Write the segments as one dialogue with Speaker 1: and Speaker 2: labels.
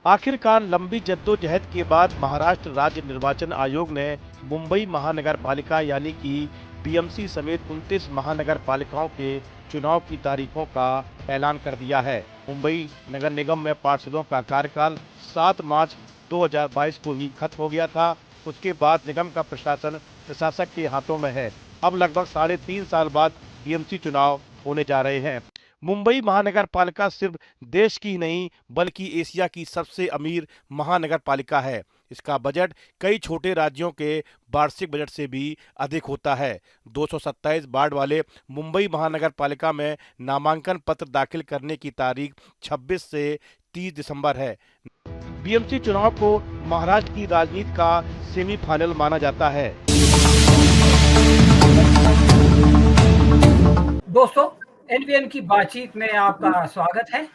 Speaker 1: आखिरकार लंबी जद्दोजहद के बाद महाराष्ट्र राज्य निर्वाचन आयोग ने मुंबई महानगर पालिका यानी कि बीएमसी समेत 29 महानगर पालिकाओं के चुनाव की तारीखों का ऐलान कर दिया है। मुंबई नगर निगम में पार्षदों का कार्यकाल 7 मार्च 2022 को ही खत्म हो गया था। उसके बाद निगम का प्रशासन प्रशासक के हाथों में है। अब लगभग 3.5 साल बाद बीएमसी चुनाव होने जा रहे हैं। मुंबई महानगर पालिका सिर्फ देश की नहीं बल्कि एशिया की सबसे अमीर महानगर पालिका है। इसका बजट कई छोटे राज्यों के वार्षिक बजट से भी अधिक होता है। 227 वार्ड वाले मुंबई महानगर पालिका में नामांकन पत्र दाखिल करने की तारीख 26 से 30 दिसंबर है। बीएमसी चुनाव को महाराष्ट्र की राजनीति का सेमीफाइनल माना जाता है।
Speaker 2: दोस्तों, एनवीएन की बातचीत में आपका स्वागत है।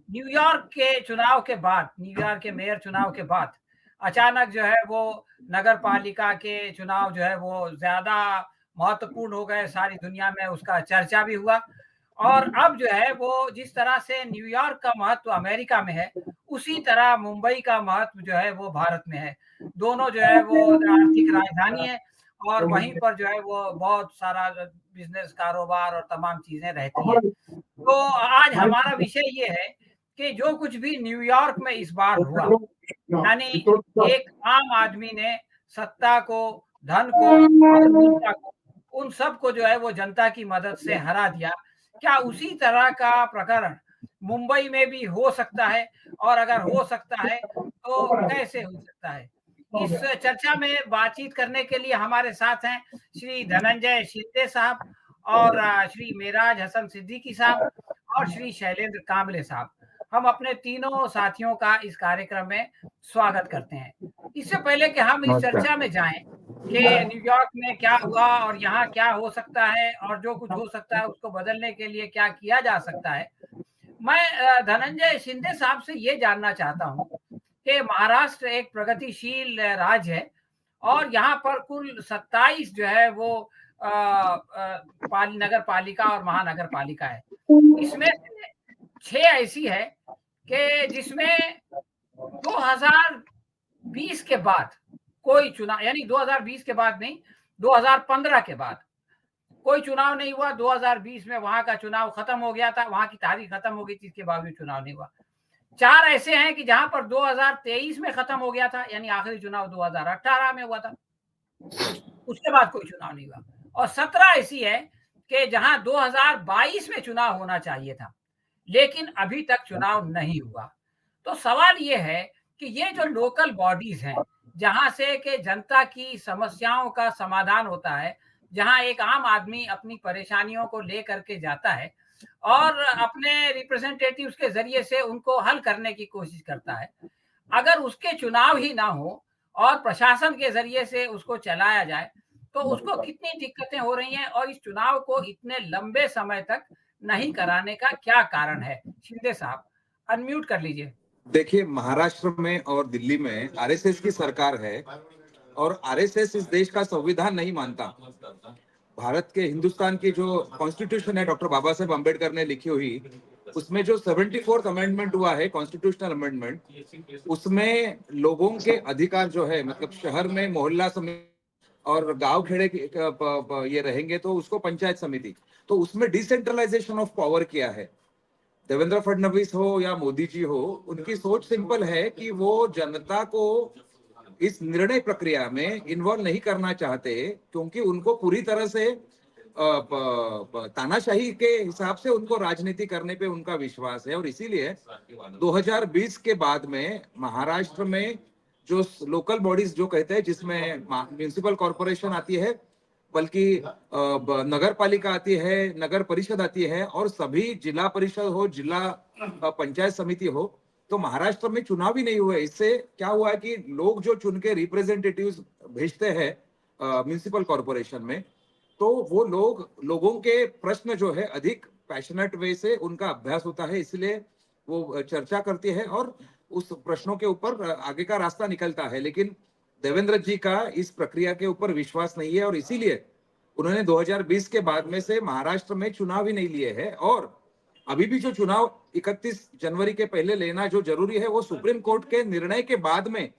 Speaker 2: न्यूयॉर्क के चुनाव के बाद, न्यूयॉर्क के मेयर चुनाव के बाद अचानक जो है वो नगर पालिका के चुनाव जो है वो ज्यादा महत्वपूर्ण हो गए। सारी दुनिया में उसका चर्चा भी हुआ और अब जो है वो जिस तरह से न्यूयॉर्क का महत्व अमेरिका में है, उसी तरह मुंबई का महत्व जो है वो भारत में है। दोनों जो है वो आर्थिक राजधानी है और वहीं पर जो है वो बहुत सारा बिजनेस कारोबार और तमाम चीजें रहती हैं। तो आज हमारा विषय ये है कि जो कुछ भी न्यूयॉर्क में इस बार हुआ, यानी एक आम आदमी ने सत्ता को, धन को और मीडिया को, उन सब को जो है वो जनता की मदद से हरा दिया। क्या उसी तरह का प्रकरण मुंबई में भी हो सकता है? और अगर हो सकता है तो कैसे हो सकता है? इस चर्चा में बातचीत करने के लिए हमारे साथ हैं श्री धनंजय शिंदे साहब और श्री मेराज हसन सिद्दीकी साहब और श्री शैलेंद्र कांबले साहब। हम अपने तीनों साथियों का इस कार्यक्रम में स्वागत करते हैं। इससे पहले कि हम इस चर्चा में जाएं कि न्यूयॉर्क में क्या हुआ और यहाँ क्या हो सकता है और जो कुछ हो सकता है उसको बदलने के लिए क्या किया जा सकता है, मैं धनंजय शिंदे साहब से ये जानना चाहता हूँ कि महाराष्ट्र एक प्रगतिशील राज्य है और यहाँ पर कुल 27 जो है वो नगर पालिका और महानगर पालिका है। इसमें से 6 ऐसी है कि जिसमें 2020 के बाद कोई चुनाव, यानी 2020 के बाद नहीं, 2015 के बाद कोई चुनाव नहीं हुआ। 2020 में वहां का चुनाव खत्म हो गया था, वहां की तारीख खत्म हो गई थी, इसके बावजूद चुनाव नहीं हुआ। 4 ऐसे हैं कि जहां पर 2023 में खत्म हो गया था, यानी आखिरी चुनाव 2018 में हुआ था, उसके बाद कोई चुनाव नहीं हुआ। और 17 ऐसी है कि जहां 2022 में चुनाव होना चाहिए था लेकिन अभी तक चुनाव नहीं हुआ। तो सवाल ये है कि ये जो लोकल बॉडीज हैं, जहां से कि जनता की समस्याओं का समाधान होता है, जहां एक आम आदमी अपनी परेशानियों को लेकर के जाता है और अपने रिप्रेजेंटेटिव्स के जरिए से उनको हल करने की कोशिश करता है, अगर उसके चुनाव ही ना हो और प्रशासन के जरिए से उसको चलाया जाए तो उसको कितनी दिक्कतें हो रही हैं और इस चुनाव को इतने लंबे समय तक नहीं कराने का क्या कारण है? शिंदे साहब, अनम्यूट कर लीजिए।
Speaker 3: देखिए, महाराष्ट्र में और दिल्ली में आरएसएस की सरकार है और आरएसएस इस देश का संविधान नहीं मानता। भारत के, हिंदुस्तान की जो कॉन्स्टिट्यूशन है डॉक्टर बाबा साहेब अम्बेडकर ने लिखी हुई, उसमें जो 74th अमेंडमेंट हुआ है, कॉन्स्टिट्यूशनल अमेंडमेंट, उसमें लोगों के अधिकार जो है, मतलब शहर में मोहल्ला समिति और गांव खेड़े ये रहेंगे तो उसको पंचायत समिति, तो उसमें डिसेंट्रलाइजेशन ऑफ पावर किया है। देवेंद्र फडणवीस हो या मोदी जी हो, उनकी सोच सिंपल है कि वो जनता को इस निर्णय प्रक्रिया में इन्वॉल्व नहीं करना चाहते, क्योंकि उनको पूरी तरह से तानाशाही के हिसाब से उनको राजनीति करने पे उनका विश्वास है। और इसीलिए 2020 के बाद में महाराष्ट्र में जो लोकल बॉडीज जो कहते हैं, जिसमें म्युनिसिपल कॉर्पोरेशन आती है, बल्कि नगर पालिका आती है, नगर परिषद आती है, और सभी जिला परिषद हो, जिला पंचायत समिति हो, तो महाराष्ट्र में चुनाव ही नहीं हुए। इससे क्या हुआ है कि लोग जो चुन के रिप्रेजेंटेटिव्स भेजते हैं म्युनिसिपल कॉर्पोरेशन में, तो वो लोगों के प्रश्न जो है अधिक पैशनेट वे से उनका अभ्यास होता है, इसलिए वो चर्चा करती है और उस प्रश्नों के ऊपर आगे का रास्ता निकलता है। लेकिन देवेंद्र जी का इस प्रक्रिया के ऊपर विश्वास नहीं है और इसीलिए उन्होंने 2020 के बाद में से महाराष्ट्र में चुनाव ही नहीं लिए हैं। और अभी भी जो चुनाव 31 जनवरी के पहले लेना जो जरूरी है वो सुप्रीम कोर्ट के निर्णय के बाद में,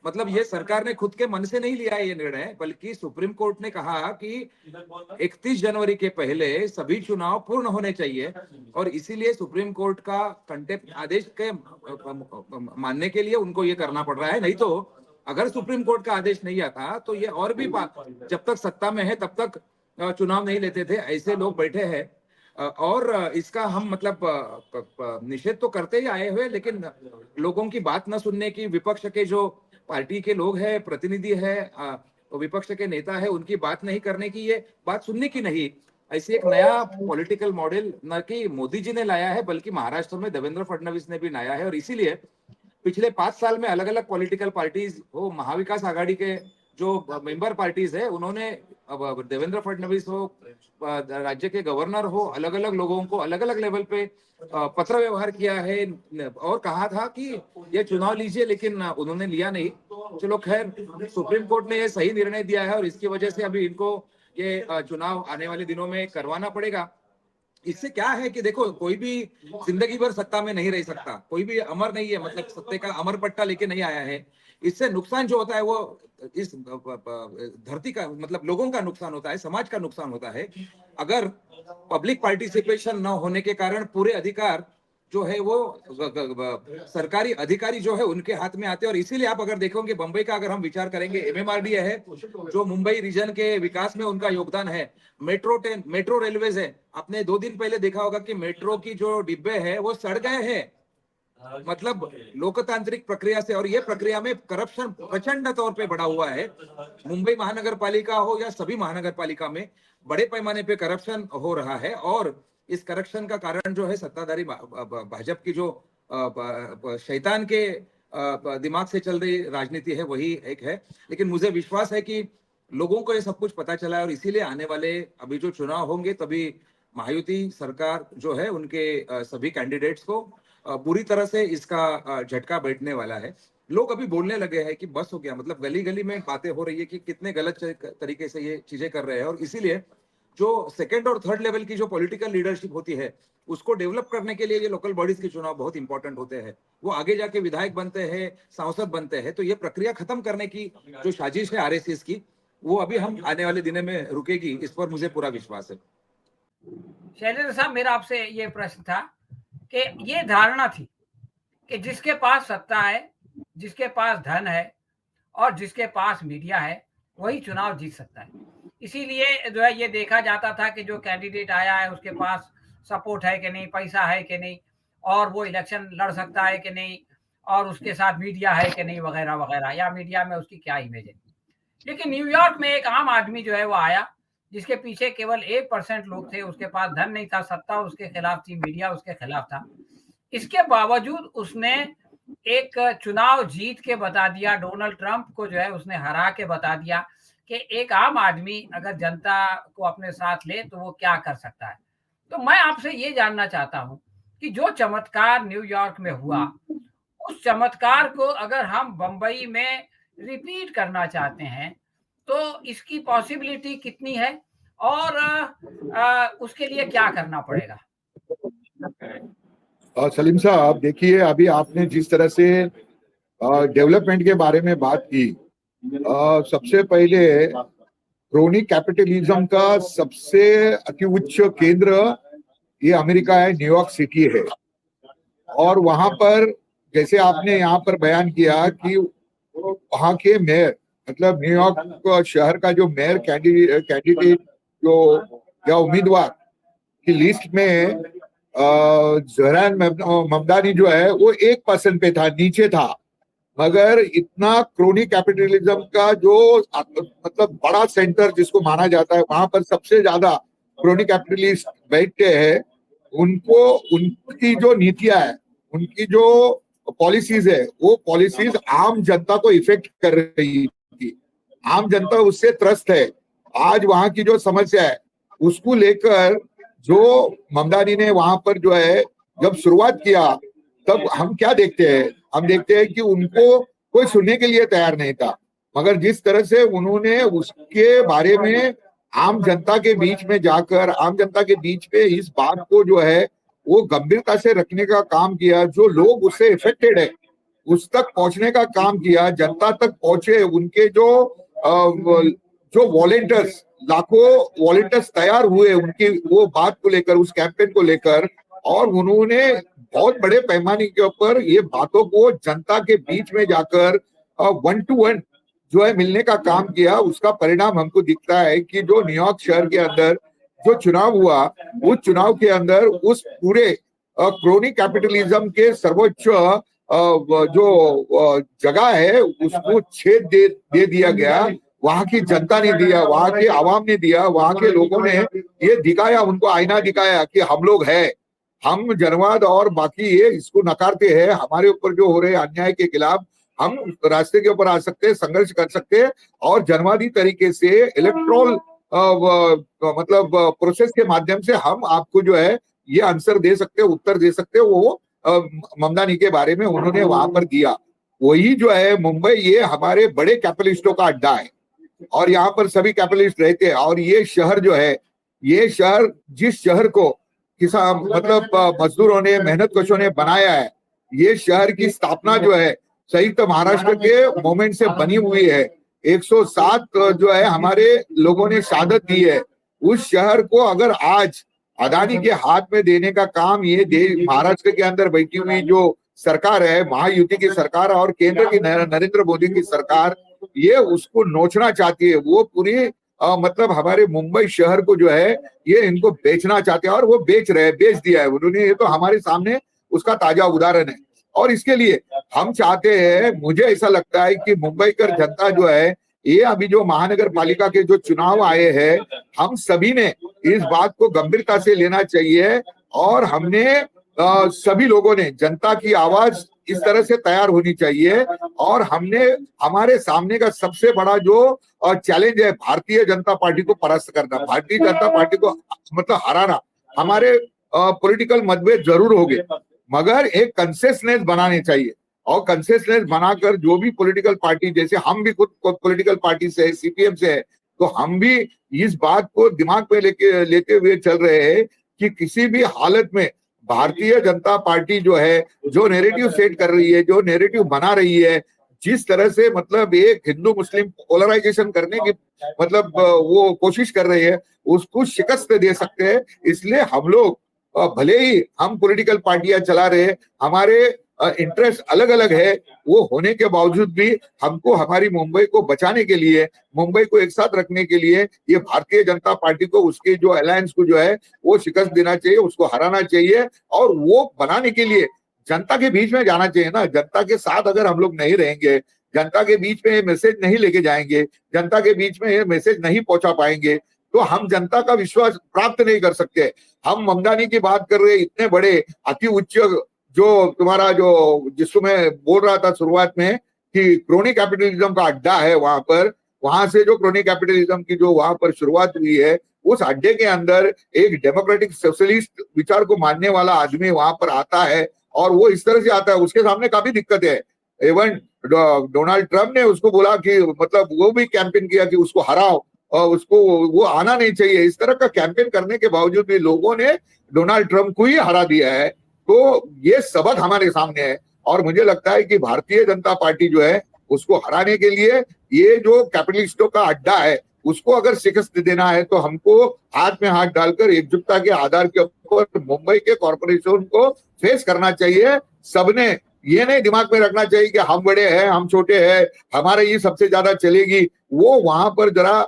Speaker 3: मतलब ये सरकार ने खुद के मन से नहीं लिया है ये निर्णय, बल्कि सुप्रीम कोर्ट ने कहा कि 31 जनवरी के पहले सभी चुनाव पूर्ण होने चाहिए, और इसीलिए सुप्रीम कोर्ट का कंटेम्प्ट आदेश के मानने के लिए उनको ये करना पड़ रहा है। नहीं तो अगर सुप्रीम कोर्ट का आदेश नहीं आता तो ये और भी जब तक सत्ता में है तब तक चुनाव नहीं लेते थे, ऐसे लोग बैठे हैं। और इसका हम मतलब निषेध तो करते ही आए हुए, लेकिन लोगों की बात न सुनने की, विपक्ष के जो पार्टी के लोग हैं, प्रतिनिधि है, विपक्ष के नेता है, उनकी बात नहीं करने की, ये बात सुनने की नहीं, ऐसी एक नया पॉलिटिकल मॉडल न कि मोदी जी ने लाया है बल्कि महाराष्ट्र में देवेंद्र फडणवीस ने भी लाया है। और इसीलिए पिछले 5 साल में अलग अलग पॉलिटिकल पार्टीज हो, महाविकास आघाड़ी के जो मेंबर पार्टीज है, उन्होंने देवेंद्र फडणवीस हो, राज्य के गवर्नर हो, अलग अलग लोगों को अलग अलग लेवल पे पत्र व्यवहार किया है और कहा था कि ये चुनाव लीजिए, लेकिन उन्होंने लिया नहीं। चलो खैर, सुप्रीम कोर्ट ने ये सही निर्णय दिया है और इसकी वजह से अभी इनको ये चुनाव आने वाले दिनों में करवाना पड़ेगा। इससे क्या है कि देखो, कोई भी जिंदगी भर सत्ता में नहीं रह सकता, कोई भी अमर नहीं है, मतलब सत्ते का अमर पट्टा लेके नहीं आया है। इससे नुकसान जो होता है वो इस धरती का, मतलब लोगों का नुकसान होता है, समाज का नुकसान होता है। अगर पब्लिक पार्टिसिपेशन न होने के कारण पूरे अधिकार जो है वो सरकारी अधिकारी जो है उनके हाथ में आते हैं। और इसीलिए आप अगर देखोगे बंबई का अगर हम विचार करेंगे, एमएमआरडीए है जो मुंबई रीजन के विकास में उनका योगदान है, मेट्रो रेलवेज है, आपने 2 दिन पहले देखा होगा कि मेट्रो की जो डिब्बे है वो सड़ गए हैं, मतलब लोकतांत्रिक प्रक्रिया से। और ये प्रक्रिया में करप्शन प्रचंड तौर पे बढ़ा हुआ है। मुंबई महानगर पालिका हो या सभी महानगर पालिका में बड़े पैमाने पे करप्शन हो रहा है, और इस करप्शन का कारण जो है सत्ताधारी भाजपा की जो शैतान के दिमाग से चल रही राजनीति है वही एक है। लेकिन मुझे विश्वास है कि लोगों को ये सब कुछ पता चला है और इसीलिए आने वाले अभी जो चुनाव होंगे तभी महायुति सरकार जो है उनके सभी कैंडिडेट्स को बुरी तरह से इसका झटका बैठने वाला है। लोग अभी बोलने लगे हैं कि बस हो गया, मतलब गली गली में बातें हो रही है कि कितने गलत तरीके से ये चीजें कर रहे हैं। और इसीलिए जो सेकंड और थर्ड लेवल की जो पॉलिटिकल लीडरशिप होती है उसको डेवलप करने के लिए ये लोकल बॉडीज के चुनाव बहुत इंपॉर्टेंट होते हैं। वो आगे जाके विधायक बनते हैं, सांसद बनते हैं, तो ये प्रक्रिया खत्म करने की जो साजिश है आरएसएस की, वो अभी हम आने वाले दिनों में रुकेगी, इस पर मुझे पूरा विश्वास है।
Speaker 2: शैलेंद्र साहब, मेरा आपसे ये प्रश्न था कि ये धारणा थी कि जिसके पास सत्ता है, जिसके पास धन है और जिसके पास मीडिया है वही चुनाव जीत सकता है। इसीलिए जो है ये देखा जाता था कि जो कैंडिडेट आया है उसके पास सपोर्ट है कि नहीं, पैसा है कि नहीं, और वो इलेक्शन लड़ सकता है कि नहीं, और उसके साथ मीडिया है कि नहीं, वगैरह वगैरह, या मीडिया में उसकी क्या इमेज है। लेकिन न्यूयॉर्क में एक आम आदमी जो है वो आया जिसके पीछे केवल 1% लोग थे, उसके पास धन नहीं था, सत्ता उसके खिलाफ थी, मीडिया उसके खिलाफ था। इसके बावजूद उसने एक चुनाव जीत के बता दिया, डोनाल्ड ट्रंप को जो है उसने हरा के बता दिया कि एक आम आदमी अगर जनता को अपने साथ ले तो वो क्या कर सकता है। तो मैं आपसे ये जानना चाहता हूं कि जो चमत्कार न्यूयॉर्क में हुआ, उस चमत्कार को अगर हम बंबई में रिपीट करना चाहते हैं तो इसकी पॉसिबिलिटी कितनी है, और उसके लिए क्या करना पड़ेगा?
Speaker 4: सलीम साहब, देखिए, अभी आपने जिस तरह से डेवलपमेंट के बारे में बात की, सबसे पहले क्रोनिक कैपिटलिज्म का सबसे अति उच्च केंद्र ये अमेरिका है, न्यूयॉर्क सिटी है। और वहां पर जैसे आपने यहाँ पर बयान किया कि वहां के मेयर, मतलब न्यूयॉर्क शहर का जो मेयर कैंडिडेट जो या उम्मीदवार की लिस्ट में ज़हरान ममदानी जो है वो 1% पे था, नीचे था। मगर इतना क्रोनिक कैपिटलिज्म का जो मतलब बड़ा सेंटर जिसको माना जाता है, वहां पर सबसे ज्यादा क्रोनिक कैपिटलिस्ट बैठते हैं। उनको उनकी जो नीतियां है, उनकी जो पॉलिसीज है, वो पॉलिसीज आम जनता को इफेक्ट कर रही थी। आम जनता उससे त्रस्त है। आज वहां की जो समस्या है उसको लेकर जो ममदानी ने वहां पर जो है जब शुरुआत किया, तब हम क्या देखते हैं, हम देखते हैं कि उनको कोई सुनने के लिए तैयार नहीं था। मगर जिस तरह से उन्होंने उसके बारे में आम जनता के बीच में जाकर, आम जनता के बीच में इस बात को जो है वो गंभीरता से रखने का काम किया, जो लोग उससे इफेक्टेड है उस तक पहुंचने का काम किया, जनता तक पहुंचे, उनके जो वॉलेंटियर्स, लाखों वॉलेंटियर्स तैयार हुए उनकी वो बात को लेकर, उस कैंपेन को लेकर, और उन्होंने बहुत बड़े पैमाने के ऊपर ये बातों को जनता के बीच में जाकर 1-to-1 जो है मिलने का काम किया। उसका परिणाम हमको दिखता है कि जो न्यूयॉर्क शहर के अंदर जो चुनाव हुआ, उस चुनाव के अंदर उस पूरे क्रोनी कैपिटलिज्म के सर्वोच्च जो जगह है उसको छेद दे दिया गया। वहां की जनता ने दिया, वहां के आवाम ने दिया, वहां के लोगों ने ये दिखाया, उनको आईना दिखाया कि हम लोग हैं, हम जनवाद और बाकी ये इसको नकारते हैं, हमारे ऊपर जो हो रहे अन्याय के खिलाफ हम रास्ते के ऊपर आ सकते हैं, संघर्ष कर सकते हैं और जनवादी तरीके से इलेक्ट्रोल मतलब प्रोसेस के माध्यम से हम आपको जो है ये आंसर दे सकते हैं, उत्तर दे सकते हैं। वो ममदानी के बारे में उन्होंने वहां पर दिया। वही जो है मुंबई, ये हमारे बड़े कैपिटलिस्टों का अड्डा है और यहाँ पर सभी कैपिटलिस्ट रहते हैं। और ये शहर जो है, ये शहर जिस शहर को किसान मतलब मजदूरों ने, मेहनत कशों ने बनाया है, ये शहर की स्थापना जो है संयुक्त महाराष्ट्र के मोमेंट से बनी हुई है। 107 जो है हमारे लोगों ने शहादत दी है। उस शहर को अगर आज अदानी के हाथ में देने का काम ये महाराष्ट्र के अंदर बैठी हुई जो सरकार है, महायुति की सरकार और केंद्र की नरेंद्र मोदी की सरकार, ये उसको नोचना चाहती है। वो पूरी मतलब हमारे मुंबई शहर को जो है ये इनको बेचना चाहते हैं और वो बेच रहे हैं, बेच दिया है उन्होंने। ये तो हमारे सामने उसका ताजा उदाहरण है। और इसके लिए हम चाहते हैं, मुझे ऐसा लगता है कि मुंबई कर जनता जो है, ये अभी जो महानगर पालिका के जो चुनाव आए हैं, हम सभी ने इस बात को गंभीरता से लेना चाहिए और हमने सभी लोगों ने, जनता की आवाज इस तरह से तैयार होनी चाहिए। और हमने हमारे सामने का सबसे बड़ा जो चैलेंज है भारतीय जनता पार्टी को परास्त करना, भारतीय जनता पार्टी को मतलब हराना। हमारे पॉलिटिकल मतभेद जरूर होंगे मगर एक कंसेंसस बनाने चाहिए और कंसेंसस बनाकर जो भी पॉलिटिकल पार्टी, जैसे हम भी खुद पॉलिटिकल पार्टी से है, सीपीएम से है, तो हम भी इस बात को दिमाग में लेते हुए चल रहे हैं कि किसी भी हालत में भारतीय जनता पार्टी जो है, जो नैरेटिव सेट कर रही है, जो नैरेटिव बना रही है, जिस तरह से मतलब एक हिंदू मुस्लिम पोलराइजेशन करने की मतलब वो कोशिश कर रही है, उसको शिकस्त दे सकते हैं। इसलिए हम लोग भले ही हम पॉलिटिकल पार्टियां चला रहे, हमारे इंटरेस्ट अलग अलग है, वो होने के बावजूद भी हमको हमारी मुंबई को बचाने के लिए, मुंबई को एक साथ रखने के लिए ये भारतीय जनता पार्टी को, उसके जो अलायंस को जो है वो शिकस्त देना चाहिए, उसको हराना चाहिए। और वो बनाने के लिए जनता के बीच में जाना चाहिए ना। जनता के साथ अगर हम लोग नहीं रहेंगे, जनता के बीच में ये मैसेज नहीं लेके जाएंगे, जनता के बीच में ये मैसेज नहीं पहुंचा पाएंगे, तो हम जनता का विश्वास प्राप्त नहीं कर सकते। हम ममदानी की बात कर रहे, इतने बड़े अति उच्च जो तुम्हारा जो जिसको मैं बोल रहा था शुरुआत में कि क्रोनी कैपिटलिज्म का अड्डा है, वहां पर, वहां से जो क्रोनी कैपिटलिज्म की जो वहां पर शुरुआत हुई है, उस अड्डे के अंदर एक डेमोक्रेटिक सोशलिस्ट विचार को मानने वाला आदमी वहां पर आता है और वो इस तरह से आता है, उसके सामने काफी दिक्कत है। इवन डोनाल्ड ट्रम्प ने उसको बोला कि मतलब वो भी कैंपेन किया कि उसको हराओ और उसको वो आना नहीं चाहिए। इस तरह का कैंपेन करने के बावजूद भी लोगों ने डोनाल्ड ट्रम्प को ही हरा दिया है। तो ये सबक हमारे सामने है और मुझे लगता है कि भारतीय जनता पार्टी जो है उसको हराने के लिए ये जो कैपिटलिस्टों का अड्डा है उसको अगर शिकस्त देना है तो हमको हाथ में हाथ डालकर एकजुटता के आधार के ऊपर मुंबई के कॉर्पोरेशन को फेस करना चाहिए। सबने ये नहीं दिमाग में रखना चाहिए कि हम बड़े हैं, हम छोटे हैं, हमारे ये सबसे ज्यादा चलेगी। वो वहां पर जरा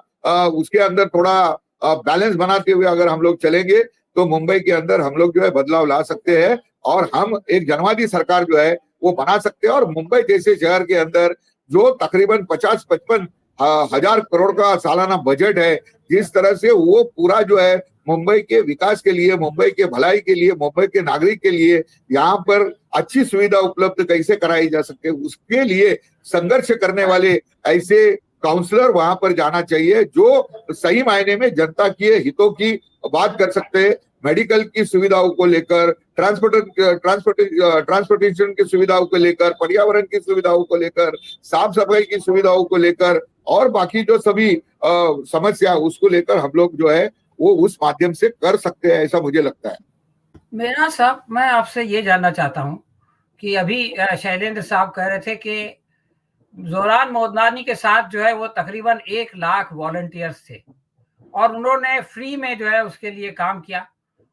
Speaker 4: उसके अंदर थोड़ा बैलेंस बनाते हुए अगर हम लोग चलेंगे तो मुंबई के अंदर हम लोग जो है बदलाव ला सकते हैं और हम एक जनवादी सरकार जो है वो बना सकते हैं। और मुंबई जैसे शहर के अंदर जो तकरीबन 50-55 हजार करोड़ का सालाना बजट है, जिस तरह से वो पूरा जो है मुंबई के विकास के लिए, मुंबई के भलाई के लिए, मुंबई के नागरिक के लिए यहाँ पर अच्छी सुविधा उपलब्ध कैसे कराई जा सकते, उसके लिए संघर्ष करने वाले ऐसे काउंसलर वहां पर जाना चाहिए जो सही मायने में जनता के हितों की बात कर सकते हैं। मेडिकल की सुविधाओं को लेकर, ट्रांसपोर्टेशन की सुविधाओं को लेकर, पर्यावरण की सुविधाओं को लेकर, साफ सफाई की सुविधाओं को लेकर और बाकी जो सभी समस्या उसको लेकर हम लोग जो है वो उस माध्यम से कर सकते हैं, ऐसा मुझे लगता है।
Speaker 2: मेरा साहब, मैं आपसे ये जानना चाहता हूँ कि अभी शैलेंद्र साहब कह रहे थे कि ज़ोरान मोदनानी के साथ जो है वो तकरीबन 1 लाख वॉलंटियर्स थे और उन्होंने फ्री में जो है उसके लिए काम किया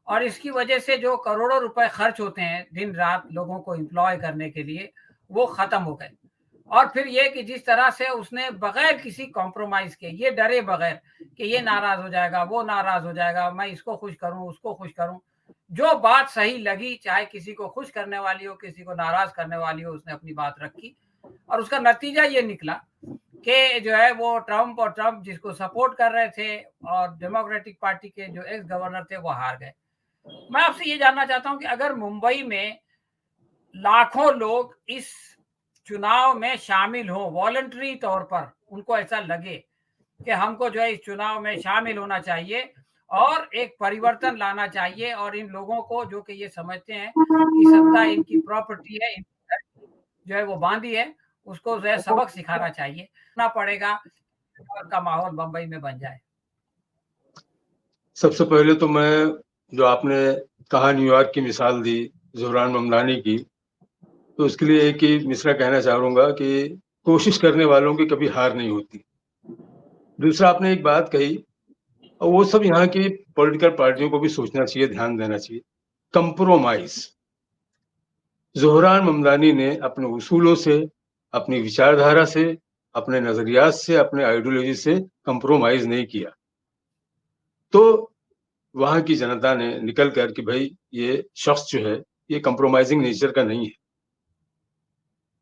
Speaker 2: और इसकी वजह से जो करोड़ों रुपए खर्च होते हैं दिन रात लोगों को एम्प्लॉय करने के लिए, वो खत्म हो गए। और फिर ये कि जिस तरह से उसने बगैर किसी कॉम्प्रोमाइज के, ये डरे बगैर कि ये नाराज हो जाएगा, वो नाराज हो जाएगा, मैं इसको खुश करूं, उसको खुश करूं, जो बात सही लगी, चाहे किसी को खुश करने वाली हो, किसी को नाराज करने वाली हो, उसने अपनी बात रखी और उसका नतीजा ये निकला कि जो है वो ट्रम्प जिसको सपोर्ट कर रहे थे और डेमोक्रेटिक पार्टी के जो एक्स गवर्नर थे वो हार गए। मैं आपसे ये जानना चाहता हूँ कि अगर मुंबई में लाखों लोग इस चुनाव में शामिल हो वॉलंटरी तौर पर, उनको ऐसा लगे कि हमको जो है इस चुनाव में शामिल होना चाहिए और एक परिवर्तन लाना चाहिए और इन लोगों को जो कि ये समझते हैं कि सत्ता इनकी प्रॉपर्टी है, जो है वो बांधी है, उसको जो है सबक सिखाना चाहिए ना पड़ेगा का माहौल बंबई में बन जाए।
Speaker 5: सबसे पहले तो मैं, जो आपने कहा न्यूयॉर्क की मिसाल दी ज़ोरान ममदानी की, तो उसके लिए एक ही मिसरा कहना चाहूँगा कि कोशिश करने वालों की कभी हार नहीं होती। दूसरा, आपने एक बात कही और वो सब यहाँ की पॉलिटिकल पार्टियों को भी सोचना चाहिए, ध्यान देना चाहिए। कंप्रोमाइज। ज़ोहरान ममदानी ने अपने उसूलों से, अपनी विचारधारा से, अपने नजरियात से, अपने आइडियोलॉजी से कंप्रोमाइज नहीं किया। तो वहां की जनता ने निकल कर कि भाई ये शख्स जो है ये कंप्रोमाइजिंग नेचर का नहीं है,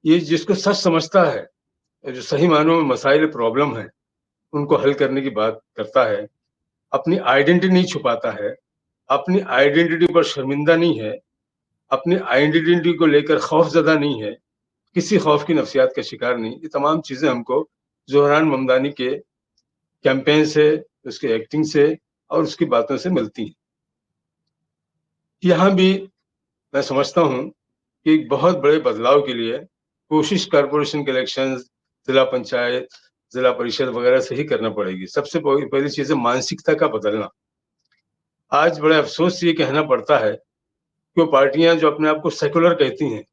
Speaker 5: ये जिसको सच समझता है, जो सही मानों में मसाइल प्रॉब्लम है उनको हल करने की बात करता है, अपनी आइडेंटिटी नहीं छुपाता है, अपनी आइडेंटिटी पर शर्मिंदा नहीं है, अपनी आइडेंटिटी को लेकर खौफजदा नहीं है, किसी खौफ की नफ्सियात का शिकार नहीं। ये तमाम चीजें हमको ज़ोहरान ममदानी के कैंपेन से, उसके एक्टिंग से और उसकी बातों से मिलती हैं। यहाँ भी मैं समझता हूँ कि एक बहुत बड़े बदलाव के लिए कोशिश कॉरपोरेशन के इलेक्शन, जिला पंचायत, जिला परिषद वगैरह से ही करना पड़ेगी। सबसे पहली चीज है मानसिकता का बदलना। आज बड़े अफसोस से ये कहना पड़ता है कि वो पार्टियां जो अपने आप को सेकुलर कहती हैं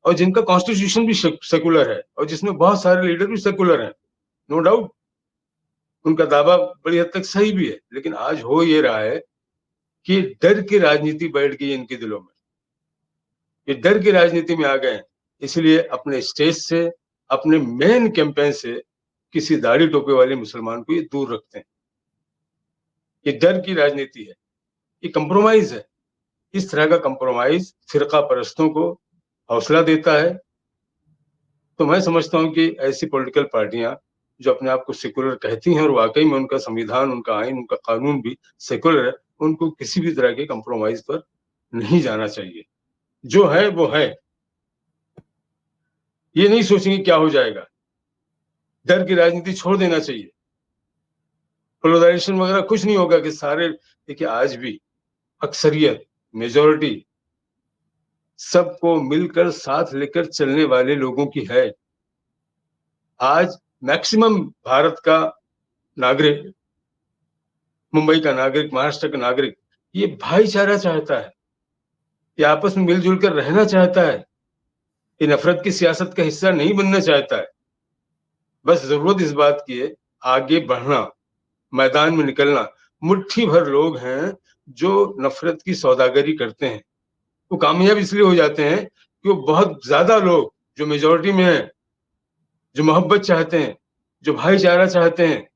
Speaker 5: और जिनका कॉन्स्टिट्यूशन भी सेकुलर है और जिसमें बहुत सारे लीडर भी सेकुलर हैं, नो डाउट उनका दावा बड़ी हद तक सही भी है, लेकिन आज हो ये रहा है कि डर की राजनीति बैठ गई इनके दिलों में। ये डर की राजनीति में आ गए, इसलिए अपने स्टेज से, अपने मेन कैंपेन से किसी दाढ़ी टोपे वाले मुसलमान को ये दूर रखते हैं। ये डर की राजनीति है, ये कंप्रोमाइज है। इस तरह का कंप्रोमाइज फिरका परस्तों को हौसला देता है। तो मैं समझता हूं कि ऐसी पॉलिटिकल पार्टियां जो अपने आप को सेकुलर कहती हैं और वाकई में उनका संविधान, उनका आइन, उनका कानून भी सेकुलर है, उनको किसी भी तरह के कंप्रोमाइज पर नहीं जाना चाहिए। जो है वो है, ये नहीं सोचेंगे क्या हो जाएगा। डर की राजनीति छोड़ देना चाहिए। पोलराइजेशन वगैरह कुछ नहीं होगा कि सारे, देखिए आज भी अक्सरियत, मेजोरिटी सबको मिलकर साथ लेकर चलने वाले लोगों की है। आज मैक्सिमम भारत का नागरिक, मुंबई का नागरिक, महाराष्ट्र का नागरिक, ये भाईचारा चाहता है, ये आपस में मिलजुल कर रहना चाहता है, ये नफरत की सियासत का हिस्सा नहीं बनना चाहता है। बस जरूरत इस बात की है आगे बढ़ना, मैदान में निकलना। मुट्ठी भर लोग हैं जो नफरत की सौदागरी करते हैं, वो कामयाब इसलिए हो जाते हैं कि वो बहुत ज्यादा लोग जो मेजोरिटी में हैं, जो मोहब्बत चाहते हैं, जो भाईचारा चाहते हैं,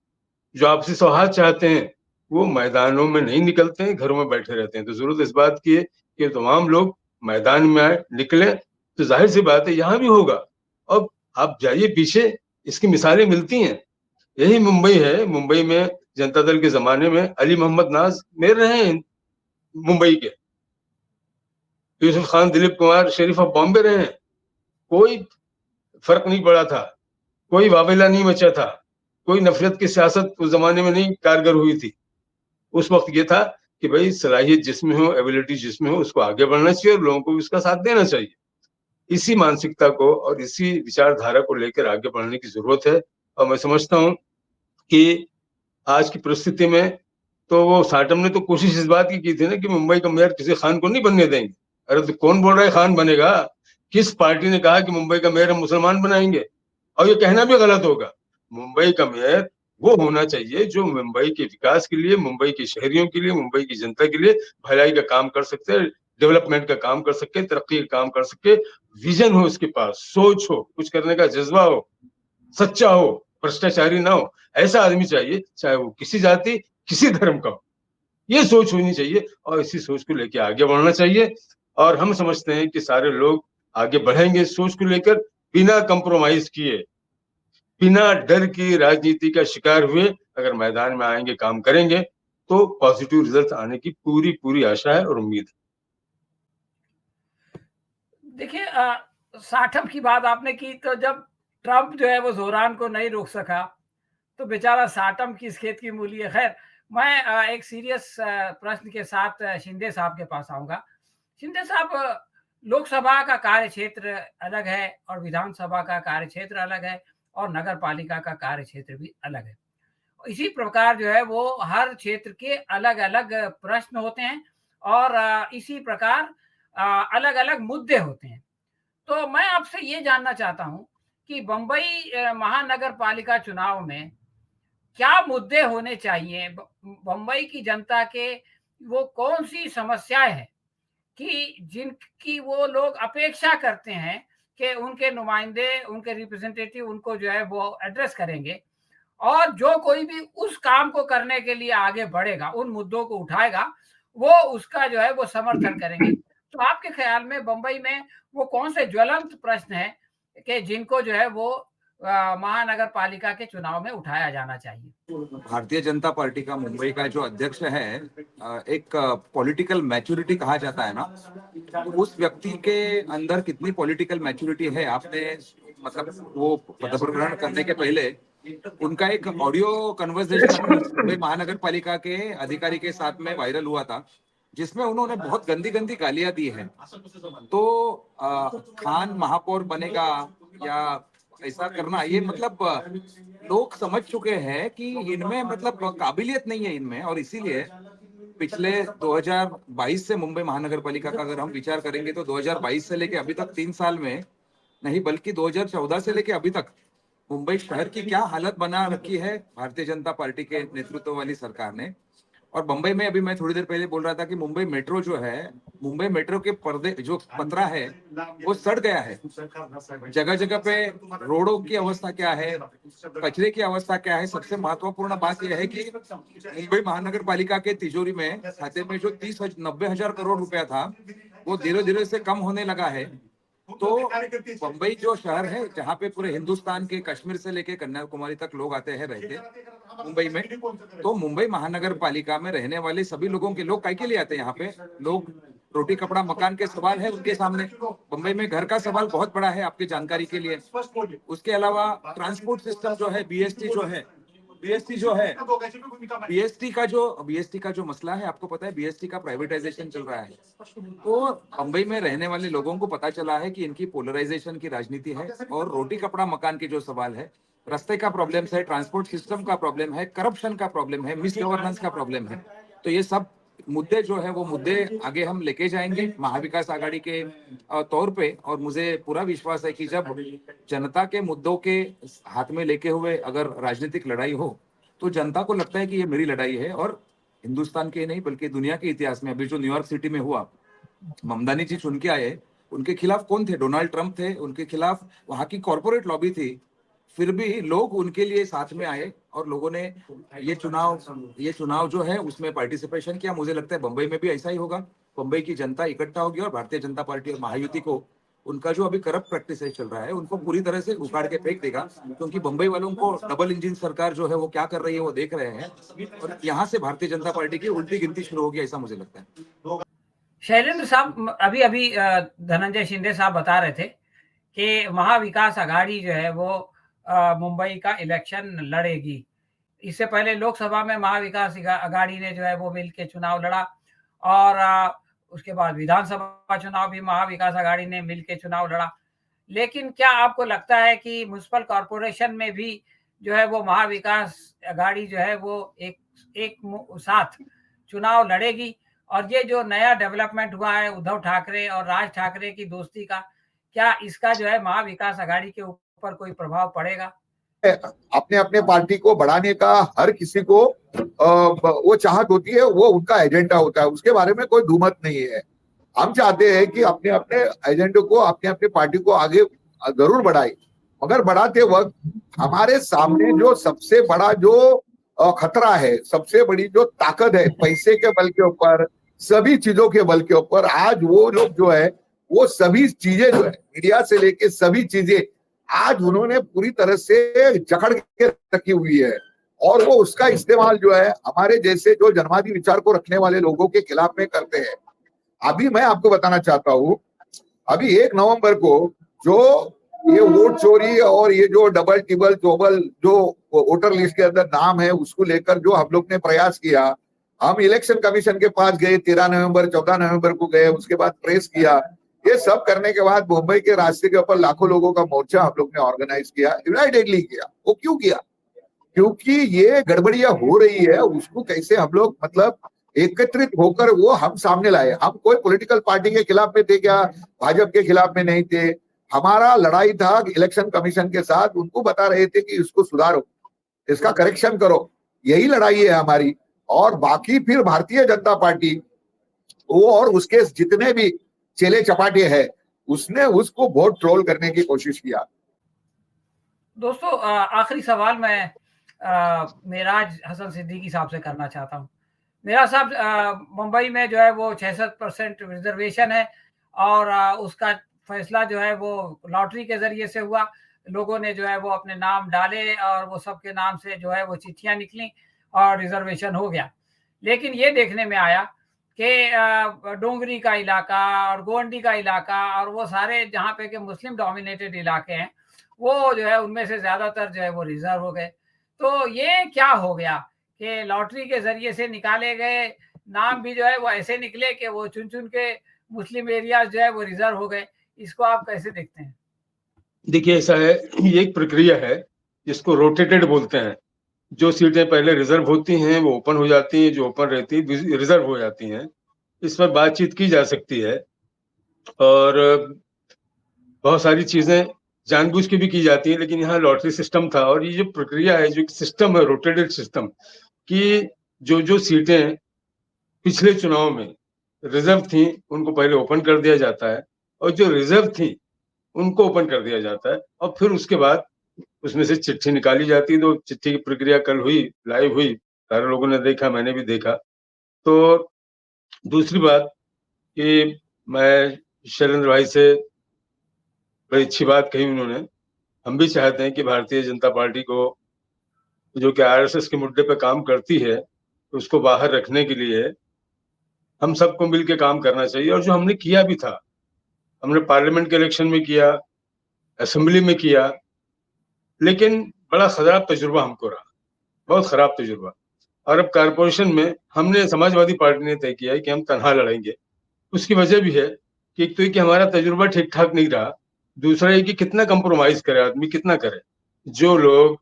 Speaker 5: जो आपसी सौहार्द चाहते हैं, वो मैदानों में नहीं निकलते हैं, घरों में बैठे रहते हैं। तो जरूरत इस बात की है कि तमाम लोग मैदान में आए, निकले। तो जाहिर सी बात है यहाँ भी होगा। अब आप जाइए पीछे, इसकी मिसालें मिलती हैं। यही मुंबई है। मुंबई में जनता दल के जमाने में अली मोहम्मद नाज मेयर रहे हैं मुंबई के, यूसुफ खान, दिलीप कुमार शरीफ ऑफ बॉम्बे रहे हैं। कोई फर्क नहीं पड़ा था, कोई वावेला नहीं मचा था, कोई नफरत की सियासत उस जमाने में नहीं कारगर हुई थी। उस वक्त ये था कि भाई सलाहियत जिसमें हो, एबिलिटी जिसमें हो, उसको आगे बढ़ना चाहिए और लोगों को उसका साथ देना चाहिए। इसी मानसिकता को और इसी विचारधारा को लेकर आगे बढ़ने की जरूरत है। और मैं समझता हूं कि आज की परिस्थिति में तो वो साटम ने तो कोशिश इस बात की थी ना कि मुंबई का मेयर किसी खान को नहीं बनने देंगे। अरे तो कौन बोल रहा है खान बनेगा? किस पार्टी ने कहा कि मुंबई का मेयर हम मुसलमान बनाएंगे? और ये कहना भी गलत होगा। मुंबई का मेयर वो होना चाहिए जो मुंबई के विकास के लिए, मुंबई के शहरियों के लिए, मुंबई की जनता के लिए भलाई का काम कर सकते हैं, डेवलपमेंट का काम कर सके, तरक्की का काम कर सके, विजन हो उसके पास, सोच हो, कुछ करने का जज्बा हो, सच्चा हो, भ्रष्टाचारी ना हो। ऐसा आदमी चाहिए, चाहे वो किसी जाति, किसी धर्म का हो। ये सोच होनी चाहिए और इसी सोच को लेकर आगे बढ़ना चाहिए। और हम समझते हैं कि सारे लोग आगे बढ़ेंगे इस सोच को लेकर, बिना कंप्रोमाइज किए, बिना डर की राजनीति का शिकार हुए अगर मैदान में आएंगे, काम करेंगे, तो पॉजिटिव रिजल्ट आने की पूरी पूरी आशा है और उम्मीद है।
Speaker 2: देखिए, साठम की बात आपने की, तो जब ट्रंप जो है वो जोरान को नहीं रोक सका, तो बेचारा साटम किस खेत की मूली है। खैर, मैं एक सीरियस प्रश्न के साथ शिंदे साहब के पास आऊंगा। शिंदे साहब, लोकसभा का कार्य क्षेत्र अलग है और विधानसभा का कार्य क्षेत्र अलग है और नगर पालिका का कार्य क्षेत्र भी अलग है। इसी प्रकार जो है वो हर क्षेत्र के अलग अलग प्रश्न होते हैं और इसी प्रकार अलग अलग मुद्दे होते हैं। तो मैं आपसे ये जानना चाहता हूं कि बम्बई महानगर पालिका चुनाव में क्या मुद्दे होने चाहिए? बम्बई की जनता के वो कौन सी समस्याएं हैं कि जिनकी वो लोग अपेक्षा करते हैं कि उनके नुमाइंदे, उनके रिप्रेजेंटेटिव उनको जो है वो एड्रेस करेंगे, और जो कोई भी उस काम को करने के लिए आगे बढ़ेगा, उन मुद्दों को उठाएगा, वो उसका जो है वो समर्थन करेंगे। तो आपके ख्याल में बंबई में वो कौन से ज्वलंत प्रश्न हैं कि जिनको जो है वो महानगर पालिका के चुनाव में उठाया जाना चाहिए?
Speaker 3: भारतीय जनता पार्टी का मुंबई का जो अध्यक्ष है, एक पॉलिटिकल मैच्योरिटी कहा जाता है ना, तो उस व्यक्ति के अंदर कितनी पॉलिटिकल मैच्योरिटी है, आपने मतलब वो पदभार ग्रहण करने के पहले उनका एक ऑडियो कन्वर्सेशन मुंबई महानगर पालिका के अधिकारी के साथ में वायरल हुआ था, जिसमें उन्होंने बहुत गंदी गंदी गालियां दी हैं। तो खान महापौर बनेगा या ऐसा करना, ये मतलब लोग समझ चुके हैं कि इनमें मतलब काबिलियत नहीं है इनमें, और इसीलिए पिछले 2022 से मुंबई महानगर पालिका का अगर हम विचार करेंगे तो 2022 से लेके अभी तक 3 साल में नहीं, बल्कि 2014 से लेके अभी तक मुंबई शहर की क्या हालत बना रखी है भारतीय जनता पार्टी के नेतृत्व वाली सरकार ने। और बंबई में अभी मैं थोड़ी देर पहले बोल रहा था कि मुंबई मेट्रो जो है, मुंबई मेट्रो के पर्दे जो पतरा है वो सड़ गया है। जगह जगह पे रोडों की अवस्था क्या है, कचरे की अवस्था क्या है। सबसे महत्वपूर्ण बात यह है कि मुंबई महानगर पालिका के तिजोरी में, खाते में जो 90 हजार करोड़ रुपया था, वो धीरे धीरे से कम होने लगा है। तो बंबई जो शहर है जहाँ पे पूरे हिंदुस्तान के कश्मीर से लेके कन्याकुमारी तक लोग आते हैं रहते मुंबई में, तो मुंबई महानगर पालिका में रहने वाले सभी लोगों के, लोग काय के लिए आते हैं यहाँ पे, लोग रोटी कपड़ा मकान के सवाल है उनके सामने। मुंबई में घर का सवाल बहुत बड़ा है आपकी जानकारी के लिए। उसके अलावा ट्रांसपोर्ट सिस्टम जो है, बीएसटी जो है, बीएसटी का जो मसला है, आपको पता है बीएसटी का प्राइवेटाइजेशन चल रहा है। तो मुंबई में रहने वाले लोगों को पता चला है कि इनकी पोलराइजेशन की राजनीति है, और रोटी कपड़ा मकान के जो सवाल है, रास्ते का प्रॉब्लम है, ट्रांसपोर्ट सिस्टम का प्रॉब्लम है, करप्शन का प्रॉब्लम है, मिस गवर्नेंस का प्रॉब्लम है। तो ये सब मुद्दे जो है वो मुद्दे आगे हम लेके जाएंगे महाविकास आघाड़ी के तौर पे। और मुझे पूरा विश्वास है कि जब जनता के मुद्दों के हाथ में लेके हुए अगर राजनीतिक लड़ाई हो, तो जनता को लगता है कि ये मेरी लड़ाई है। और हिंदुस्तान के नहीं बल्कि दुनिया के इतिहास में अभी जो न्यूयॉर्क सिटी में हुआ, ममदानी जी चुन के आए, उनके खिलाफ कौन थे? डोनाल्ड ट्रंप थे, उनके खिलाफ वहां की कॉर्पोरेट लॉबी थी, फिर भी लोग उनके लिए साथ में आए और लोगों ने ये चुनाव जो है उसमें पार्टिसिपेशन किया। मुझे लगता है बंबई में भी ऐसा ही होगा। बंबई की जनता इकट्ठा होगी और भारतीय जनता पार्टी और महायुति को उनका जो अभी करप्ट प्रैक्टिस चल रहा है उनको पूरी तरह से उखाड़ के फेंक देगा, क्योंकि बंबई वालों को डबल इंजन सरकार जो है वो क्या कर रही है वो देख रहे हैं, और यहाँ से भारतीय जनता पार्टी की उल्टी गिनती शुरू होगी, ऐसा मुझे लगता है।
Speaker 2: शैलेंद्र साहब, अभी अभी धनंजय शिंदे साहब बता रहे थे कि महाविकास आघाड़ी जो है वो मुंबई का इलेक्शन लड़ेगी। इससे पहले लोकसभा में महाविकास आघाड़ी ने जो है वो मिल के चुनाव लड़ा, और उसके बाद विधानसभा चुनाव भी महाविकास आघाड़ी ने मिल के चुनाव लड़ा। लेकिन क्या आपको लगता है कि म्युनिसिपल कॉरपोरेशन में भी जो है वो महाविकास आघाड़ी जो है वो एक साथ चुनाव लड़ेगी। और ये जो नया डेवलपमेंट हुआ है उद्धव ठाकरे और राज ठाकरे की दोस्ती का, क्या इसका जो है महाविकास आघाड़ी के ऊपर कोई प्रभाव पड़ेगा?
Speaker 4: अपने अपने पार्टी को बढ़ाने का हर किसी को वो चाहत होती है, वो उनका एजेंडा होता है, उसके बारे में कोई दुमत नहीं है। हम चाहते हैं कि अपने अपने एजेंडे को, अपने अपने पार्टी को आगे जरूर बढ़ाए, मगर बढ़ाते वक्त हमारे सामने जो सबसे बड़ा जो खतरा है, सबसे बड़ी जो ताकत है, पैसे के बल के ऊपर, सभी चीजों के बल के ऊपर, आज वो लोग जो है वो सभी चीजें जो है, मीडिया से लेके सभी चीजें आज उन्होंने पूरी तरह से जकड़ के रखी हुई है, और वो उसका इस्तेमाल जो है हमारे जैसे जो जनवादी विचार को रखने वाले लोगों के खिलाफ में करते हैं। अभी मैं आपको बताना चाहता हूँ, अभी 1 नवंबर को जो ये वोट चोरी और ये जो डबल टिबल चोबल जो वोटर लिस्ट के अंदर नाम है उसको लेकर जो हम लोग ने प्रयास किया, हम इलेक्शन कमीशन के पास गए, 13 नवंबर 14 नवंबर को गए, उसके बाद प्रेस किया। ये सब करने के बाद मुंबई के रास्ते के ऊपर लाखों लोगों का मोर्चा हम लोग ने ऑर्गेनाइज किया, यूनाइटेडली किया। वो क्यों किया? क्योंकि ये गड़बड़ियां हो रही है, उसको कैसे हम लोग मतलब एकत्रित होकर वो हम सामने लाए। हम कोई पॉलिटिकल पार्टी के खिलाफ में थे क्या? भाजपा के खिलाफ में नहीं थे। हमारा लड़ाई था इलेक्शन कमीशन के साथ, उनको बता रहे थे कि इसको सुधारो, इसका करेक्शन करो, यही लड़ाई है हमारी। और बाकी फिर भारतीय जनता पार्टी वो और उसके जितने भी चेले चपाटे हैं, उसने उसको बहुत ट्रोल करने की कोशिश किया।
Speaker 2: दोस्तों आखिरी सवाल मैं मेराज हसन सिद्दीकी साहब से करना चाहता हूँ। मेरा साहब, मुंबई में जो है वो 66% रिजर्वेशन है और उसका फैसला जो है वो लॉटरी के जरिए से हुआ। लोगों ने जो है वो अपने नाम डाले और वो सबके नाम से जो है वो चिट्ठियां निकली और रिजर्वेशन हो गया। लेकिन ये देखने में आया कि डोंगरी का इलाका और गोंडी का इलाका और वो सारे जहाँ पे के मुस्लिम डोमिनेटेड इलाके हैं, वो जो है उनमें से ज्यादातर जो है वो रिजर्व हो गए। तो ये क्या हो गया कि लॉटरी के जरिए से निकाले गए नाम भी जो है वो ऐसे निकले कि वो चुन चुन के मुस्लिम एरिया जो है वो रिजर्व हो गए। इसको आप कैसे देखते हैं?
Speaker 5: देखिए ऐसा है, ये एक प्रक्रिया है जिसको रोटेटेड बोलते हैं। जो सीटें पहले रिजर्व होती हैं वो ओपन हो जाती हैं, जो ओपन रहती है रिजर्व हो जाती हैं। इस पर बातचीत की जा सकती है और बहुत सारी चीजें जानबूझ के भी की जाती है, लेकिन यहाँ लॉटरी सिस्टम था और ये जो प्रक्रिया है, जो सिस्टम है रोटेटेड सिस्टम कि जो जो सीटें पिछले चुनाव में रिजर्व थी उनको पहले ओपन कर दिया जाता है और जो रिजर्व थी उनको ओपन कर दिया जाता है और फिर उसके बाद उसमें से चिट्ठी निकाली जाती है। तो चिट्ठी की प्रक्रिया कल हुई, लाइव हुई, सारे लोगों ने देखा, मैंने भी देखा। तो दूसरी बात कि मैं शैलेंद्र भाई से बड़ी अच्छी बात कही उन्होंने। हम भी चाहते हैं कि भारतीय जनता पार्टी को जो कि आरएसएस के मुद्दे पे काम करती है उसको बाहर रखने के लिए हम सबको मिलकर काम करना चाहिए। और जो हमने किया भी था, हमने पार्लियामेंट के इलेक्शन में किया, असेंबली में किया, लेकिन बड़ा खराब तजुर्बा हमको रहा, बहुत खराब तजुर्बा। और अब कारपोरेशन में हमने समाजवादी पार्टी ने तय किया है कि हम तनहा लड़ेंगे। उसकी वजह भी है कि एक तो ये कि हमारा तजुर्बा ठीक ठाक नहीं रहा, दूसरा ये कि कितना कंप्रोमाइज करे आदमी, कितना करे। जो लोग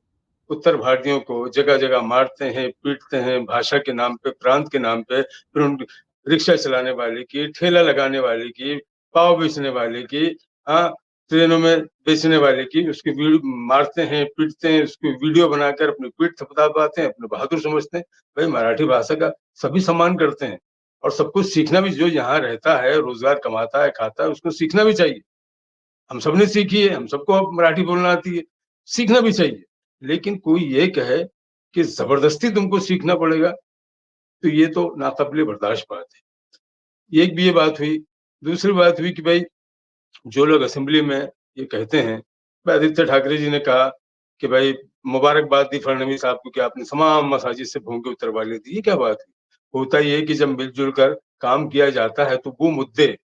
Speaker 5: उत्तर भारतीयों को जगह जगह मारते हैं, पीटते हैं, भाषा के नाम पे, प्रांत के नाम पे, फिर उन रिक्शा चलाने वाले की, ठेला लगाने वाले की, पाव बेचने वाले की, हाँ, ट्रेनों में बेचने वाले की, उसकी मारते हैं, पीटते हैं, उसकी वीडियो बनाकर अपनी पीठ थपथपाते हैं, अपने बहादुर समझते हैं। भाई मराठी भाषा का सभी सम्मान करते हैं और सबको सीखना भी, जो यहाँ रहता है, रोजगार कमाता है, खाता है, उसको सीखना भी चाहिए। हम सबने सीखी है, हम सबको अब मराठी बोलना आती है, सीखना भी चाहिए। लेकिन कोई ये कहे कि जबरदस्ती तुमको सीखना पड़ेगा, तो ये तो नाकाबिले बर्दाश्त बात है। एक भी ये बात हुई। दूसरी बात हुई कि भाई जो लोग असेंबली में ये कहते हैं, भाई आदित्य ठाकरे जी ने कहा कि भाई मुबारकबाद दी फडणवीस साहब को कि आपने तमाम मसाजिद से भूखे उतरवा ली थी। ये क्या बात है? होता ये है कि जब मिलजुल कर काम किया जाता है तो वो मुद्दे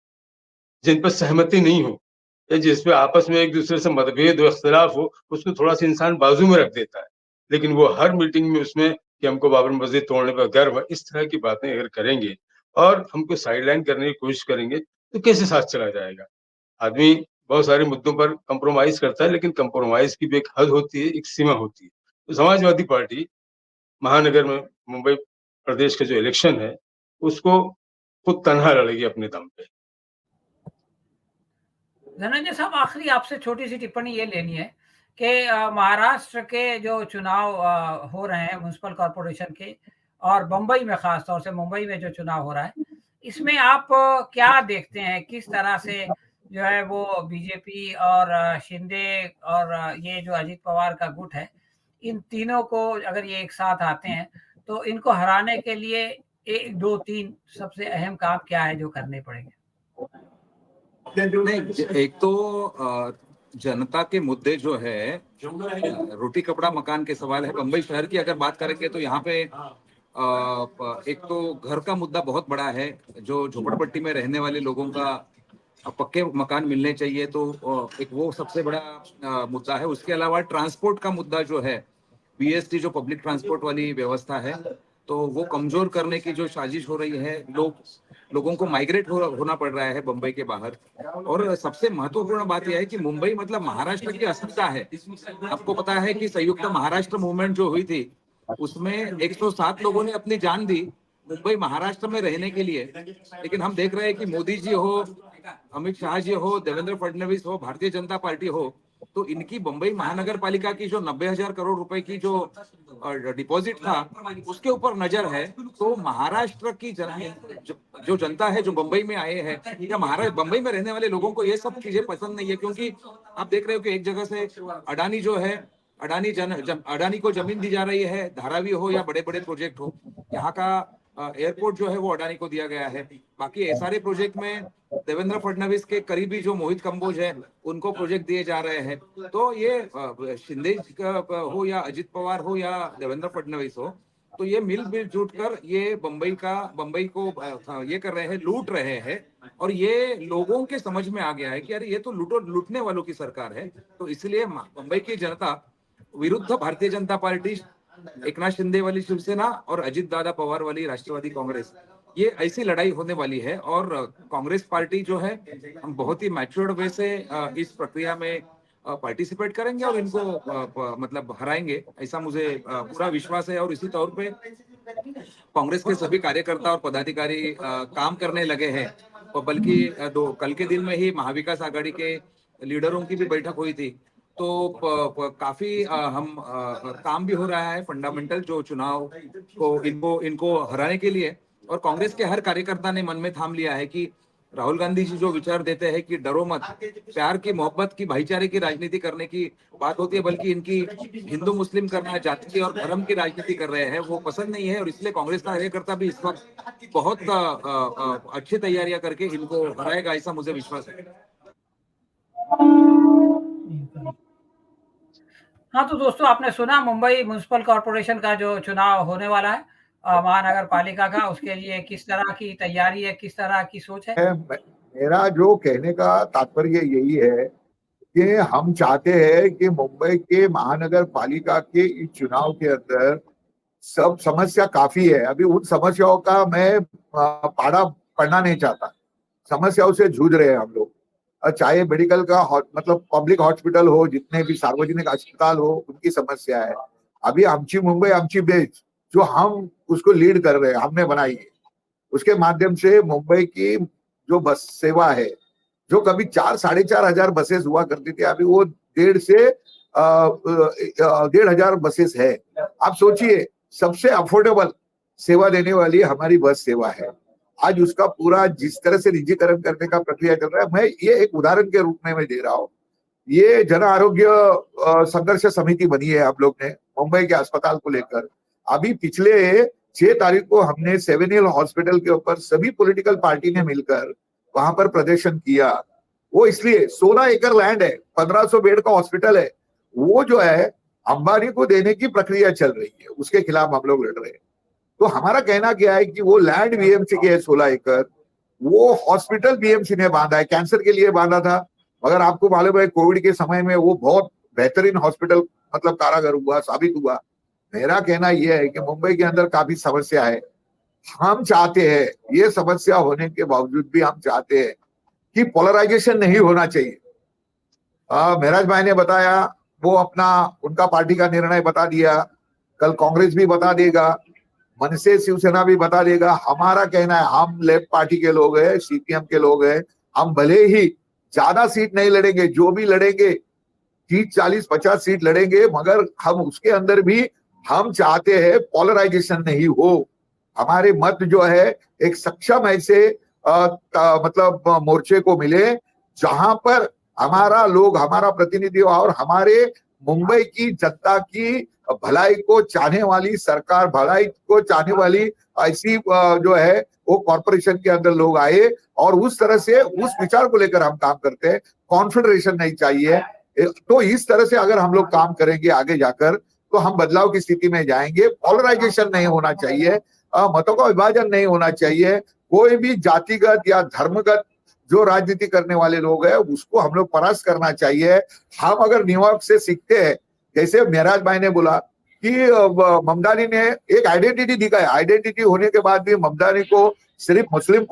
Speaker 5: जिन पर सहमति नहीं हो या जिसपे आपस में एक दूसरे से मतभेद हो, इख्तिलाफ हो, उसको थोड़ा सा इंसान बाजू में रख देता है। लेकिन वो हर मीटिंग में उसमें कि हमको बाबरी मस्जिद तोड़ने पर गर्व है, इस तरह की बातें अगर करेंगे और हमको साइडलाइन करने की कोशिश करेंगे तो कैसे साथ चला जाएगा? आदमी बहुत सारे मुद्दों पर कंप्रोमाइज करता है, लेकिन कंप्रोमाइज की भी एक हद होती है, एक सीमा होती है। समाजवादी पार्टी महानगर में मुंबई प्रदेश का जो इलेक्शन है उसको खुद तनहा लड़ेगी अपने दम पे।
Speaker 2: धनंजय साहब, आखिरी आपसे छोटी सी टिप्पणी ये लेनी है कि महाराष्ट्र के जो चुनाव हो रहे हैं म्युनिसिपल कॉर्पोरेशन के, और बम्बई में, खास तौर से मुंबई में जो चुनाव हो रहा है, इसमें आप क्या देखते हैं? किस तरह से जो है वो बीजेपी और शिंदे और ये जो अजित पवार का गुट है, इन तीनों को अगर ये एक साथ आते हैं तो इनको हराने के लिए 1, 2, 3 सबसे अहम काम क्या है जो करने पड़ेंगे?
Speaker 3: नहीं, एक तो जनता के मुद्दे जो है, रोटी कपड़ा मकान के सवाल है। बम्बई शहर की अगर बात करेंगे तो यहाँ पे एक तो घर का मुद्दा बहुत बड़ा है, जो झोपड़पट्टी में रहने वाले लोगों का पक्के मकान मिलने चाहिए, तो एक वो सबसे बड़ा मुद्दा है। उसके अलावा ट्रांसपोर्ट का मुद्दा जो है, बीएसटी जो पब्लिक ट्रांसपोर्ट वाली व्यवस्था है, तो वो कमजोर करने की जो साजिश हो रही है, लोगों को माइग्रेट होना पड़ रहा है बम्बई के बाहर। और सबसे महत्वपूर्ण बात यह है कि मुंबई मतलब महाराष्ट्र की अस्मिता है। आपको पता है कि संयुक्त महाराष्ट्र मूवमेंट जो हुई थी, उसमें 107 लोगों ने अपनी जान दी मुंबई महाराष्ट्र में रहने के लिए। लेकिन हम देख रहे हैं कि मोदी जी हो, अमित शाह जी हो, देवेंद्र फडणवीस हो, भारतीय जनता पार्टी हो, तो इनकी बम्बई महानगर पालिका की जो 90,000 करोड़ रुपए की जो डिपॉजिट था, उसके ऊपर नजर है। तो महाराष्ट्र की जो जनता है, जो बम्बई में आए हैं, या महाराष्ट्र बम्बई में रहने वाले लोगों को ये सब चीजें पसंद नहीं है। क्योंकि आप देख रहे हो कि एक जगह से अडानी जो है, अडानी को जमीन दी जा रही है, धारावी हो या बड़े बड़े प्रोजेक्ट हो। यहाँ का एयरपोर्ट जो है वो अडानी को दिया गया है। बाकी सारे प्रोजेक्ट में देवेंद्र फडणवीस के करीबी जो मोहित कंबोज है, उनको प्रोजेक्ट दिए जा रहे हैं। तो ये शिंदे हो या अजित पवार हो या देवेंद्र फडणवीस हो, तो ये मिल जुट कर ये बम्बई को ये कर रहे हैं, लूट रहे हैं। और ये लोगों के समझ में आ गया है कि यार ये तो लूटने वालों की सरकार है। तो इसलिए बम्बई की जनता विरुद्ध भारतीय जनता पार्टी, एकनाथ शिंदे वाली शिवसेना और अजित दादा पवार वाली राष्ट्रवादी कांग्रेस, ये ऐसी लड़ाई होने वाली है। और कांग्रेस पार्टी जो है, हम बहुत ही मैच्योर्ड वे से इस प्रक्रिया में पार्टिसिपेट करेंगे और इनको मतलब हराएंगे, ऐसा मुझे पूरा विश्वास है। और इसी तौर पे कांग्रेस के सभी कार्यकर्ता और पदाधिकारी काम करने लगे हैं। और बल्कि कल के दिन में ही महाविकास आघाड़ी के लीडरों की भी बैठक हुई थी। तो काफी हम काम भी हो रहा है फंडामेंटल जो चुनाव को इनको हराने के लिए। और कांग्रेस के हर कार्यकर्ता ने मन में थाम लिया है कि राहुल गांधी जी जो विचार देते हैं कि डरो मत, प्यार की, मोहब्बत की, भाईचारे की राजनीति करने की बात होती है, बल्कि इनकी हिंदू मुस्लिम करना, जाति और धर्म की राजनीति कर रहे हैं, वो पसंद नहीं है। और इसलिए कांग्रेस का कार्यकर्ता भी इस वक्त बहुत अच्छी तैयारियां करके इनको हराएगा, ऐसा मुझे विश्वास है।
Speaker 2: हाँ, तो दोस्तों, आपने सुना मुंबई म्युनिसिपल कॉर्पोरेशन का जो चुनाव होने वाला है, महानगर पालिका का, उसके लिए किस तरह की तैयारी है, किस तरह की सोच है?
Speaker 4: मेरा जो कहने का तात्पर्य यही है कि हम चाहते हैं कि मुंबई के महानगर पालिका के इस चुनाव के अंदर सब समस्या काफी है। अभी उन समस्याओं का मैं पाड़ा पढ़ना नहीं चाहता। समस्याओं से जूझ रहे हैं हम लोग, चाहे मेडिकल का मतलब पब्लिक हॉस्पिटल हो, जितने भी सार्वजनिक अस्पताल हो, उनकी समस्या है। अभी आमची मुंबई आमची बेच जो हम उसको लीड कर रहे हैं, हमने बनाई है, उसके माध्यम से मुंबई की जो बस सेवा है, जो कभी 4-4.5 हजार बसेस हुआ करती थी, अभी वो 1.5 से 1.5 हजार बसेस है। आप सोचिए, सबसे अफोर्डेबल सेवा देने वाली हमारी बस सेवा है। आज उसका पूरा जिस तरह से निजीकरण करने का प्रक्रिया चल रहा है, मैं ये एक उदाहरण के रूप में मैं दे रहा हूँ। ये जन आरोग्य संघर्ष समिति बनी है हम लोग ने मुंबई के अस्पताल को लेकर। अभी पिछले 6 तारीख को हमने 7 हिल हॉस्पिटल के ऊपर सभी पॉलिटिकल पार्टी ने मिलकर वहां पर प्रदर्शन किया। वो इसलिए 16 एकड़ लैंड है, 1500 बेड का हॉस्पिटल है, वो जो है अंबानी को देने की प्रक्रिया चल रही है, उसके खिलाफ हम लोग लड़ रहे हैं। तो हमारा कहना क्या है कि वो लैंड बीएमसी की है 16 एकड़, वो हॉस्पिटल बीएमसी ने बांधा है, कैंसर के लिए बांधा था। मगर आपको मालूम है कोविड के समय में वो बहुत बेहतरीन हॉस्पिटल मतलब कारागर हुआ, साबित हुआ। मेरा कहना यह है कि मुंबई के अंदर काफी समस्या है। हम चाहते हैं, ये समस्या होने के बावजूद भी हम चाहते हैं कि पोलराइजेशन नहीं होना चाहिए। महराज भाई ने बताया वो अपना उनका पार्टी का निर्णय बता दिया, कल कांग्रेस भी बता देगा, मनसे शिवसेना भी बता देगा। हमारा कहना है, हम लेफ्ट पार्टी के लोग हैं, सीपीएम के लोग हैं, हम भले ही ज्यादा सीट नहीं लड़ेंगे, जो भी लड़ेंगे 30, 40, 50 सीट लड़ेंगे, मगर हम उसके अंदर भी हम चाहते हैं पोलराइजेशन नहीं हो। हमारे मत जो है एक सक्षम ऐसे मतलब मोर्चे को मिले जहां पर हमारा लोग, हमारा प्रतिनिधि और हमारे मुंबई की जनता की भलाई को चाहने वाली सरकार, भलाई को चाहने वाली ऐसी जो है वो कॉर्पोरेशन के अंदर लोग आए, और उस तरह से उस विचार को लेकर हम काम करते हैं। कॉन्फेडरेशन नहीं चाहिए। तो इस तरह से अगर हम लोग काम करेंगे आगे जाकर, तो हम बदलाव की स्थिति में जाएंगे। पोलराइजेशन नहीं होना चाहिए, मतों का विभाजन नहीं होना चाहिए। कोई भी जातिगत या धर्मगत जो राजनीति करने वाले लोग हैं उसको हम लोग परास्त करना चाहिए। हम अगर न्यूयॉर्क से सीखते हैं, जैसे मेराज भाई ने बोला कि ममदानी ने एक आइडेंटिटी दिखाया, आइडेंटिटी होने के बाद भी ममदानी को सिर्फ मुस्लिम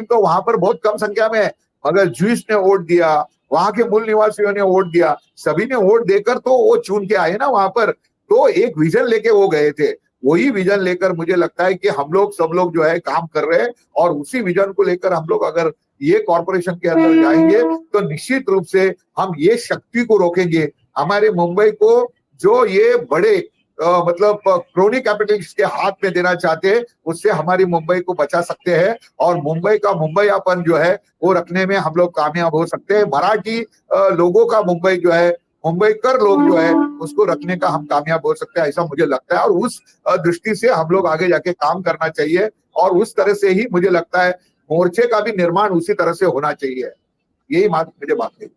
Speaker 4: तो वहां पर बहुत कम संख्या में है, मगर ज्यूइश ने वोट दिया, वहां के मूल निवासियों ने वोट दिया, सभी ने वोट देकर तो वो चुन के आए ना वहां पर। तो एक विजन लेके वो गए थे, वही विजन लेकर मुझे लगता है कि हम लोग सब लोग जो है काम कर रहे हैं, और उसी विजन को लेकर हम लोग अगर ये कॉर्पोरेशन के अंदर जाएंगे तो निश्चित रूप से हम ये शक्ति को रोकेंगे। हमारे मुंबई को जो ये बड़े मतलब क्रोनी कैपिटलिस्ट के हाथ में देना चाहते हैं, उससे हमारी मुंबई को बचा सकते हैं, और मुंबई का मुंबईयापन जो है वो रखने में हम लोग कामयाब हो सकते हैं। मराठी लोगों का मुंबई जो है, मुंबईकर लोग जो है उसको रखने का हम कामयाब हो सकते हैं, ऐसा मुझे लगता है। और उस दृष्टि से हम लोग आगे जाके काम करना चाहिए, और उस तरह से ही मुझे लगता है मोर्चे का भी निर्माण उसी तरह से होना चाहिए। यही मुझे बात है।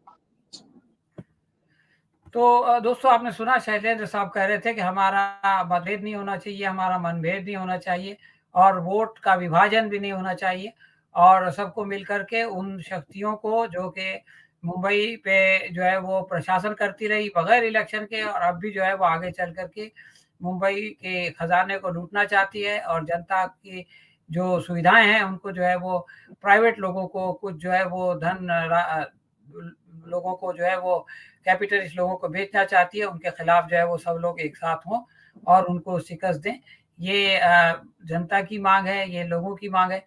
Speaker 2: तो दोस्तों, आपने सुना शैलेंद्र साहब कह रहे थे कि हमारा मतभेद नहीं होना चाहिए, हमारा मनभेद नहीं होना चाहिए, और वोट का विभाजन भी नहीं होना चाहिए, और सबको मिलकर के उन शक्तियों को जो कि मुंबई पे जो है वो प्रशासन करती रही बगैर इलेक्शन के, और अब भी जो है वो आगे चल करके मुंबई के खजाने को लूटना चाहती है, और जनता की जो सुविधाएं हैं उनको जो है वो प्राइवेट लोगों को, कुछ जो है वो लोगों को जो है वो कैपिटलिस्ट लोगों को बेचना चाहती है। उनके खिलाफ जो है वो सब लोग एक साथ हों और उनको शिकस्त दें। ये जनता की मांग है, ये लोगों की मांग है।